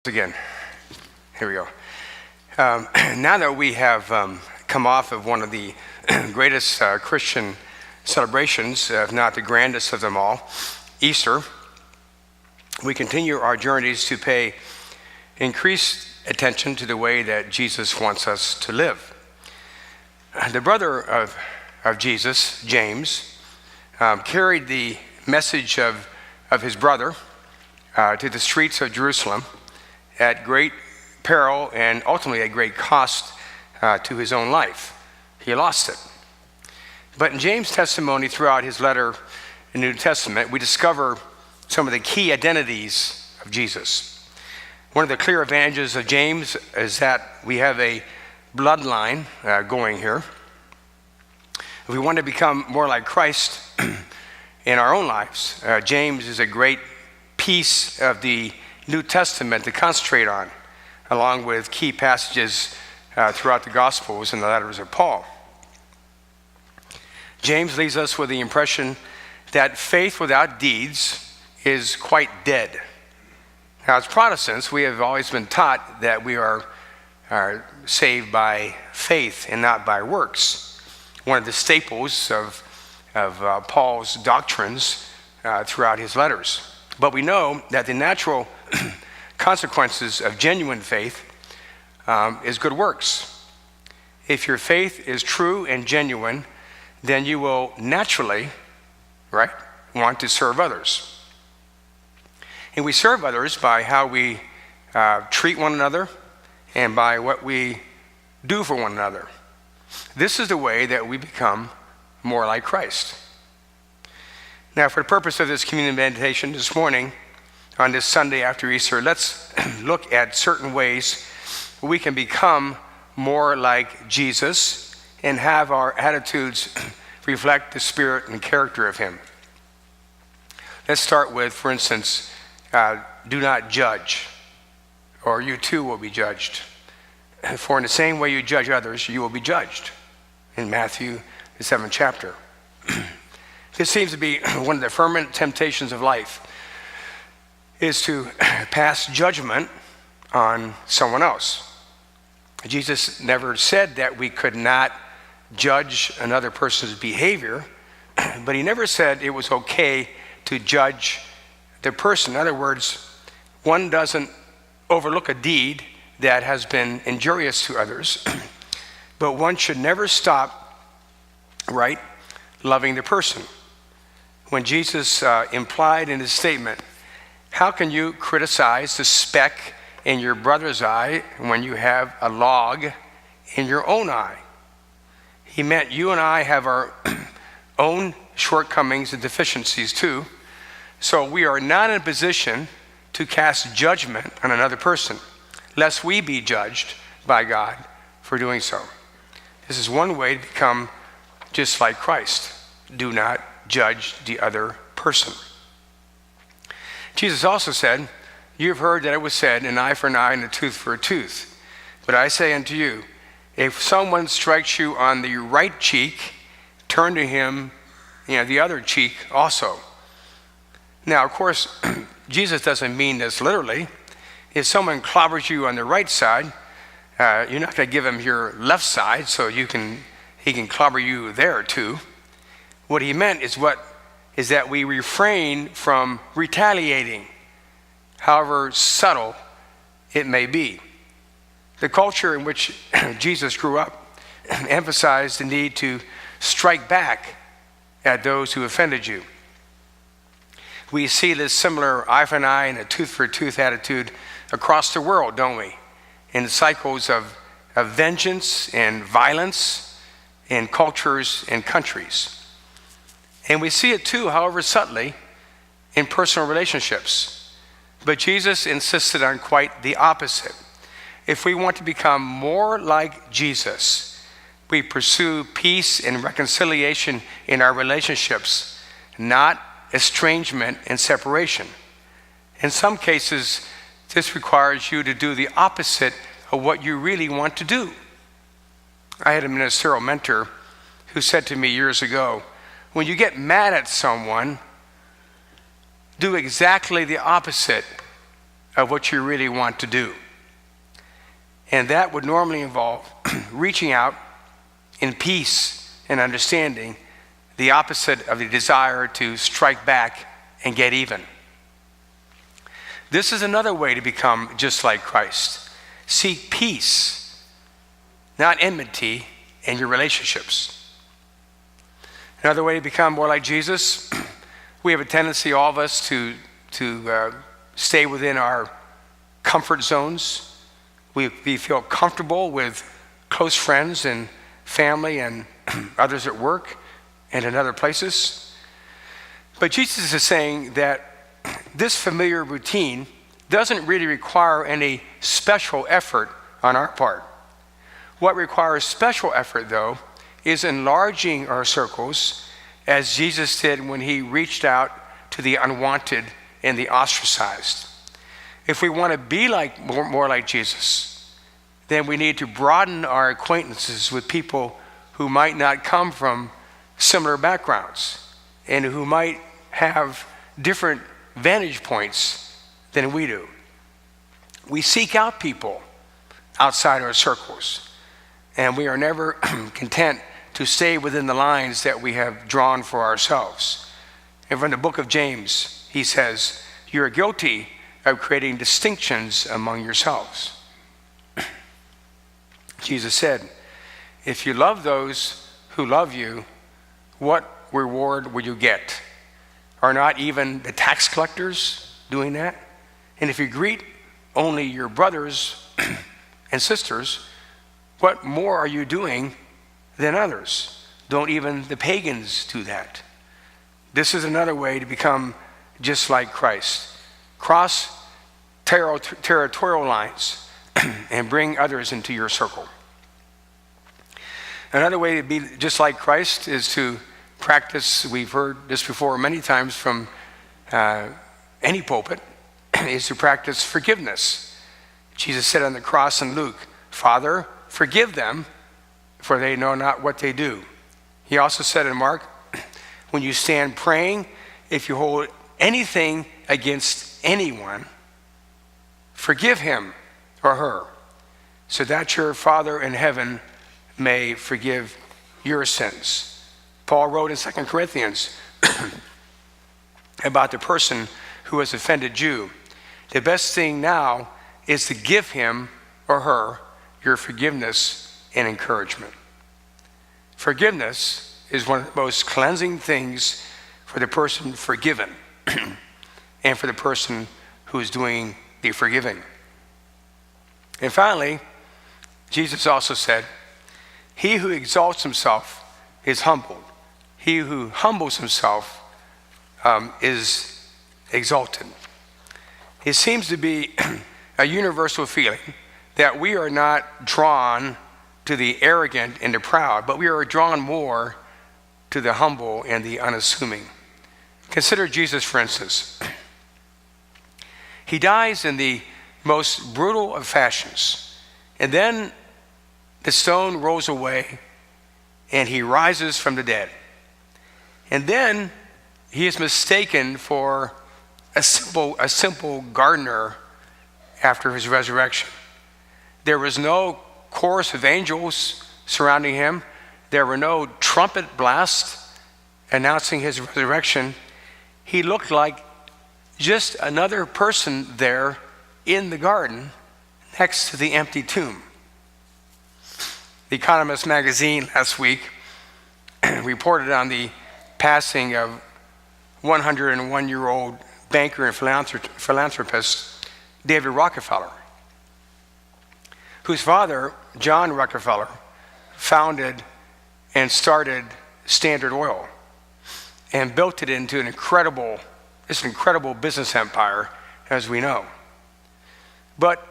Again, here we go. Now that we have come off of one of the greatest Christian celebrations, if not the grandest of them all, Easter, we continue our journeys to pay increased attention to the way that Jesus wants us to live. The brother of Jesus, James, carried the message of his brother to the streets of Jerusalem at great peril and ultimately at great cost to his own life. He lost it. But in James' testimony throughout his letter in the New Testament, we discover some of the key identities of Jesus. One of the clear advantages of James is that we have a bloodline going here. If we want to become more like Christ in our own lives, James is a great piece of the New Testament to concentrate on, along with key passages throughout the Gospels and the letters of Paul. James leaves us with the impression that faith without deeds is quite dead. Now, as Protestants, we have always been taught that we are saved by faith and not by works. One of the staples of Paul's doctrines throughout his letters. But we know that the natural consequences of genuine faith is good works. If your faith is true and genuine, then you will naturally, want to serve others. And we serve others by how we treat one another and by what we do for one another. This is the way that we become more like Christ. Now, for the purpose of this communion meditation this morning, on this Sunday after Easter, let's look at certain ways we can become more like Jesus and have our attitudes reflect the spirit and character of him. Let's start with, for instance, do not judge, or you too will be judged. For in the same way you judge others, you will be judged, in Matthew, the 7th chapter. This seems to be one of the fervent temptations of life, is to pass judgment on someone else. Jesus never said that we could not judge another person's behavior, but he never said it was okay to judge the person. In other words, one doesn't overlook a deed that has been injurious to others, but one should never stop, loving the person. When Jesus implied in his statement, how can you criticize the speck in your brother's eye when you have a log in your own eye? He meant you and I have our own shortcomings and deficiencies too, so we are not in a position to cast judgment on another person, lest we be judged by God for doing so. This is one way to become just like Christ. Do not judge the other person. Jesus also said, you have heard that it was said, an eye for an eye and a tooth for a tooth. But I say unto you, if someone strikes you on the right cheek, turn to him the other cheek also. Now, of course, Jesus doesn't mean this literally. If someone clobbers you on the right side, you're not going to give him your left side so he can clobber you there too. What he meant is that we refrain from retaliating, however subtle it may be. The culture in which Jesus grew up emphasized the need to strike back at those who offended you. We see this similar eye for an eye and a tooth for a tooth attitude across the world, don't we? In the cycles of vengeance and violence in cultures and countries. And we see it too, however subtly, in personal relationships. But Jesus insisted on quite the opposite. If we want to become more like Jesus, we pursue peace and reconciliation in our relationships, not estrangement and separation. In some cases, this requires you to do the opposite of what you really want to do. I had a ministerial mentor who said to me years ago, when you get mad at someone, do exactly the opposite of what you really want to do. And that would normally involve reaching out in peace and understanding, the opposite of the desire to strike back and get even. This is another way to become just like Christ. Seek peace, not enmity, in your relationships. Another way to become more like Jesus, we have a tendency, all of us, to stay within our comfort zones. We feel comfortable with close friends and family and others at work and in other places. But Jesus is saying that this familiar routine doesn't really require any special effort on our part. What requires special effort, though, is enlarging our circles, as Jesus did when he reached out to the unwanted and the ostracized. If we want to be more like Jesus, then we need to broaden our acquaintances with people who might not come from similar backgrounds and who might have different vantage points than we do. We seek out people outside our circles, and we are never content to stay within the lines that we have drawn for ourselves. And from the book of James, he says, "You are guilty of creating distinctions among yourselves." Jesus said, "If you love those who love you, what reward will you get? Are not even the tax collectors doing that? And if you greet only your brothers and sisters, what more are you doing than others? Don't even the pagans do that?" This is another way to become just like Christ. Cross territorial lines and bring others into your circle. Another way to be just like Christ is to practice, we've heard this before many times from any pulpit, is to practice forgiveness. Jesus said on the cross in Luke, "Father, forgive them, for they know not what they do." He also said in Mark, "When you stand praying, if you hold anything against anyone, forgive him or her, so that your Father in heaven may forgive your sins." Paul wrote in 2 Corinthians about the person who has offended you. The best thing now is to give him or her your forgiveness and encouragement. Forgiveness is one of the most cleansing things for the person forgiven and for the person who is doing the forgiving. And finally, Jesus also said, "He who exalts himself is humbled. He who humbles himself is exalted." It seems to be a universal feeling that we are not drawn to the arrogant and the proud, but we are drawn more to the humble and the unassuming. Consider Jesus, for instance. He dies in the most brutal of fashions, and then the stone rolls away and he rises from the dead. And then he is mistaken for a simple gardener after his resurrection. There was no chorus of angels surrounding him. There were no trumpet blasts announcing his resurrection. He looked like just another person there in the garden next to the empty tomb. The Economist magazine last week reported on the passing of 101-year-old banker and philanthropist David Rockefeller, whose father, John Rockefeller, founded and started Standard Oil and built it into an incredible business empire, as we know. But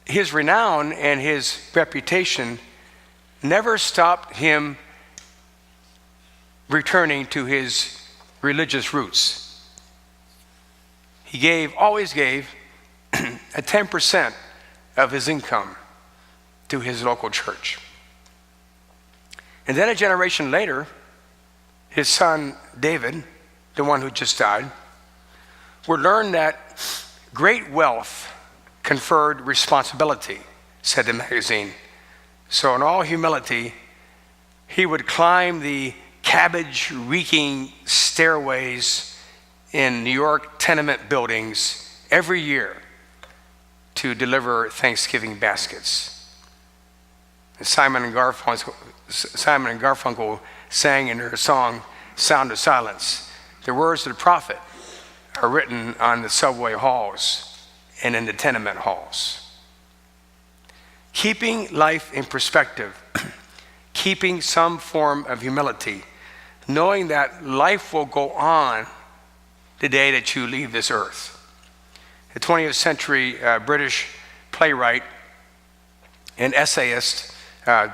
his renown and his reputation never stopped him returning to his religious roots. He always gave a 10% of his income to his local church. And then a generation later, his son David, the one who just died, would learn that Great wealth conferred responsibility, said the magazine. So in all humility, he would climb the cabbage-reeking stairways in New York tenement buildings every year to deliver Thanksgiving baskets. Simon and Garfunkel sang in their song, Sound of Silence. The words of the prophet are written on the subway halls and in the tenement halls. Keeping life in perspective, keeping some form of humility, knowing that life will go on the day that you leave this earth. The 20th century British playwright and essayist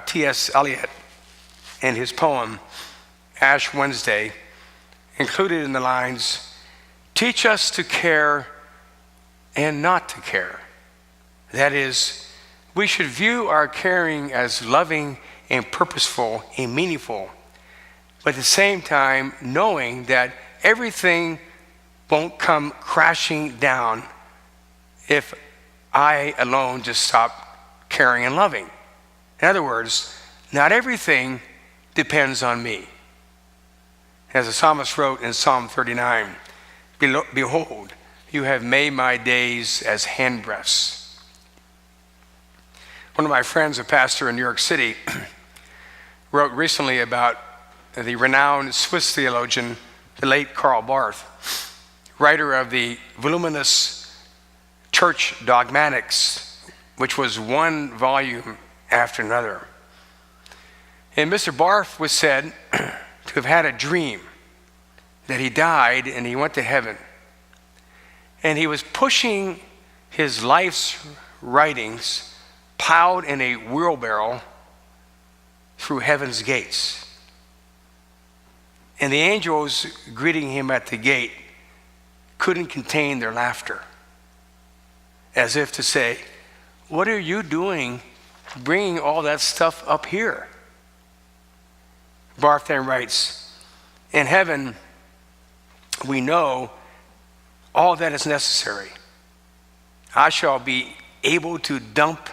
T.S. Eliot, in his poem Ash Wednesday, included in the lines, "Teach us to care and not to care." That is, we should view our caring as loving and purposeful and meaningful, but at the same time knowing that everything won't come crashing down if I alone just stop caring and loving. In other words, not everything depends on me. As the psalmist wrote in Psalm 39, "Behold, you have made my days as handbreadths." One of my friends, a pastor in New York City, wrote recently about the renowned Swiss theologian, the late Karl Barth, writer of the voluminous Church Dogmatics, which was one volume after another. And Mr. Barth was said to have had a dream that he died and he went to heaven. And he was pushing his life's writings piled in a wheelbarrow through heaven's gates. And the angels greeting him at the gate couldn't contain their laughter, as if to say, "What are you doing bringing all that stuff up here?" Barth then writes, "In heaven, we know all that is necessary. I shall be able to dump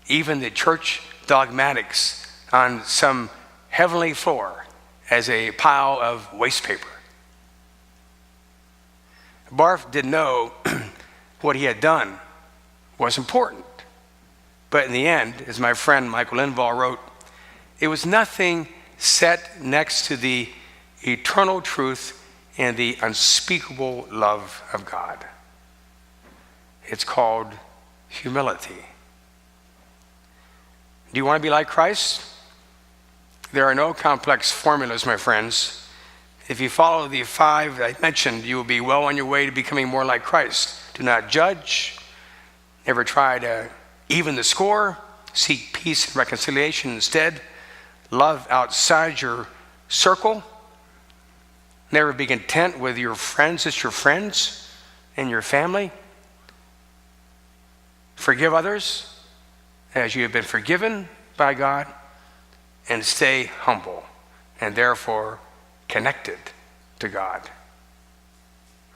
even the church dogmatics on some heavenly floor as a pile of waste paper." Barth didn't know what he had done was important. But in the end, as my friend Michael Linval wrote, it was nothing set next to the eternal truth and the unspeakable love of God. It's called humility. Do you want to be like Christ? There are no complex formulas, my friends. If you follow the 5 I mentioned, you will be well on your way to becoming more like Christ. Do not judge. Never try to even the score. Seek peace and reconciliation instead. Love outside your circle. Never be content with your friends as your friends and your family. Forgive others as you have been forgiven by God, and stay humble and therefore connected to God.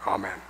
Amen.